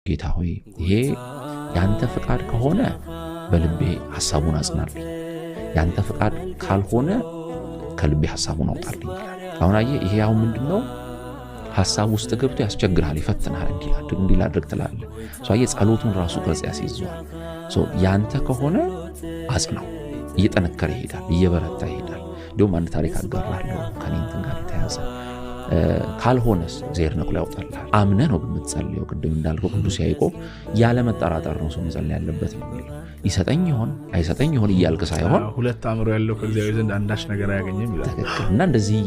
ጌታ ሆይ ይሄ ያንተ ፍቃድ ከሆነ በልቤ ሐሳቡን አጽናልኝ ያንተ ፍቃድ ካልሆነ ከልቤ ሐሳቡን አውጣልኝ አሁን አየህ ይሄ ያው ምንድነው ሐሳብ ውስጥ ገብቶ ያስቸግራል ይፈትናል እንዲላድርግ ትላለህ አየህ ጸሎቱን ራሱ ቅርጽ ያስይዘዋል ያንተ ከሆነ አጽናው እየጠነከረ ይሄዳል እየበረታ ይሄዳል ደሞ አንድ ታሪክ አጋራለሁ ከኔንተን ጋር ተያዘ ካልሆነስ እግዚአብሔር ነቅሎ ያውጣል አምነ ነው በመጸለየው ቅድም እንዳልከው ቅዱስ ያዕቆብ ያለ መጠራጠር ነው ሰው መጸለይ ያለበት ነው ይሰጠኝ ይሆን አይሰጠኝ ይሆን ይያልከ ሳይሆን ሁለት አምሮ ያለው ከእግዚአብሔር ዘንድ አንዳች ነገር ያገኘም ይላል እና እንደዚህ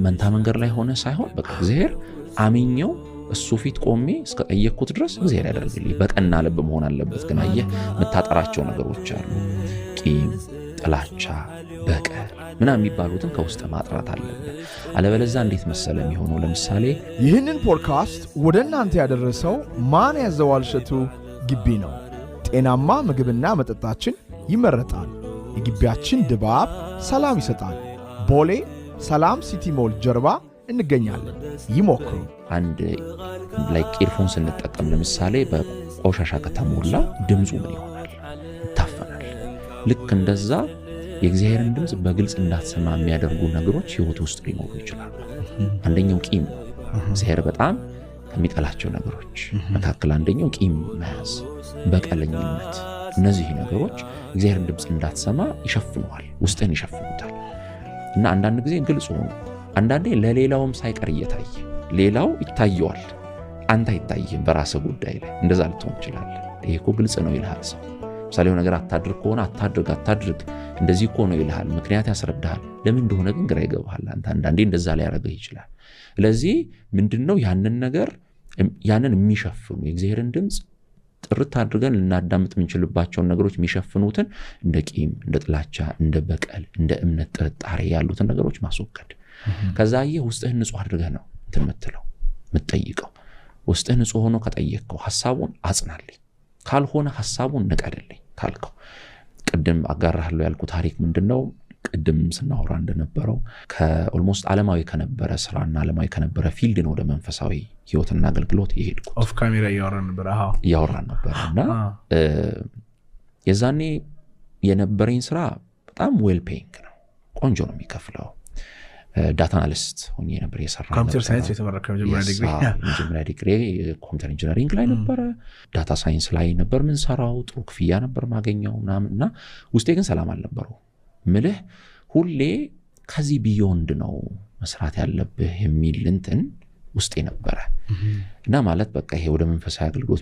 መንታ መንገር ላይ ሆነ ሳይሆን በቃ እግዚአብሔር አምኜው እሱ ፊት ቆሜ እስከ ጠየቅኩት ድረስ እግዚአብሔር ያደርግልኝ በቀና ልብ መሆን አለበት ግን አየህ መታጠራቸው ነገሮች አሉ ቂም ጥላቻ በቀል ምናምን የሚባሉትን ከውስጥ ማጥራት አለበት አለበለዚያ እንዴት መሰለ የሚሆነው ለምሳሌ ይህንን ፖድካስት ወደ እናንተ ያደረሰው ማን ያዘዋል እሸቱ ግቢ ነው ጤናማ ምግብና መጠጣችን ይመረጣል የግቢያችን ድባብ ሰላም ይሰጣል ቦሌ ሰላም ሲቲ ሞል ጀርባ እንገኛለን ይሞክሩ አንድ ላይክ ኢርፎን ስንጠቀም ለምሳሌ በቆሻሻ ከተሞላ ድምፁ ምን ይሆናል ይታፈናል ልክ እንደዛ የእግዚአብሔርን ድምጽ በግልጽ እንዳትሰማ የሚያደርጉ ነገሮች ህይወት ውስጥ ሊኖሩ ይችላሉ አንደኛው ቂም እግዚአብሔር በጣም ከሚጠላቸው ነገሮች መካከል አንደኛው ቂም መያዝ በቀለኝነት እነዚህ ነገሮች እግዚአብሔርን ድምጽ እንዳትሰማ ይሸፍኑዋል ውስጥን ይሸፍኑታል እና አንዳንድ ጊዜ ግልጽ ሆኖ አንዳንዴ ለሌላውም ሳይቀር እየታየ ሌላው ይታየዋል አንተ አይታየም በራስ ጉዳይ ላይ እንደዛ ልትሆን ይችላል ይሄኮ ግልጽ ነው ይልሃል ሰው ምሳሌው ነገር አታድርግ ከሆነ አታድርግ እንደዚህ እኮ ነው ይልሃል ምክንያት ያስረዳሃል ለምን እንደሆነ ግን ግራ ይገባሃል አንተ አንዳንዴ እንደዛ ላይ ያረጋህ ይችላል ስለዚህ ምንድነው ያንን ነገር ያንን የሚሸፍኑ የእግዚአብሔርን ድምጽ ጥርት አድርገን ልናዳምጥ የምንችልባቸውን ነገሮች የሚሸፍኑትን እንደ ቂም እንደ ጥላቻ እንደ በቀል እንደ እምነት ጥርጣሬ ያሉትን ነገሮች ማስወገድ ከዛዬ ውስጥህን ንጹህ አድርገህ ነው እንትምትለው ምትጠይቀው ውስጥህን ንጹህ ሆኖ ከጠየቅከው ሐሳቡን አጽናልኝ ካልሆነ ሐሳቡን ንቀድልኝ ካልከው ቅድም አጋራህለው ያልኩ ታሪክ ምንድነው ቅድም ስናወራ እንደነበረው ከኦልሞስት ዓለማዊ ከነበረ ስራና ዓለማዊ ከነበረ ፊልድ ነው ወደ መንፈሳዊ ህይወትና አገልግሎት ይሄድኩ ኦፍ ካሜራ ያወራን ነበርና የዛኔ የነበረኝ ስራ በጣም ዌል ፔይንግ ነው ቆንጆ ነው የሚከፍለው ዳታ አናሊስት ሆኜ ነበር የሰራው ኮምፒውተር ሳይንስ የተመረቀ መጀመሪያ ዲግሪ ኮምፒውተር ኢንጂነሪንግ ላይ ነበር ዳታ ሳይንስ ላይ ነበር ምን ሰራው ጥሩ ክፍያ ነበር ማገኘው ምናምንና ውስጤ ግን ሰላም አልነበረው ምልህ ሁሌ ከዚህ ቢዮንድ ነው መስራት ያለብህ የሚል እንትን ውስጤ ነበረ እና ማለት በቃ ይሄ ወደ መንፈሳዊ አገልግሎት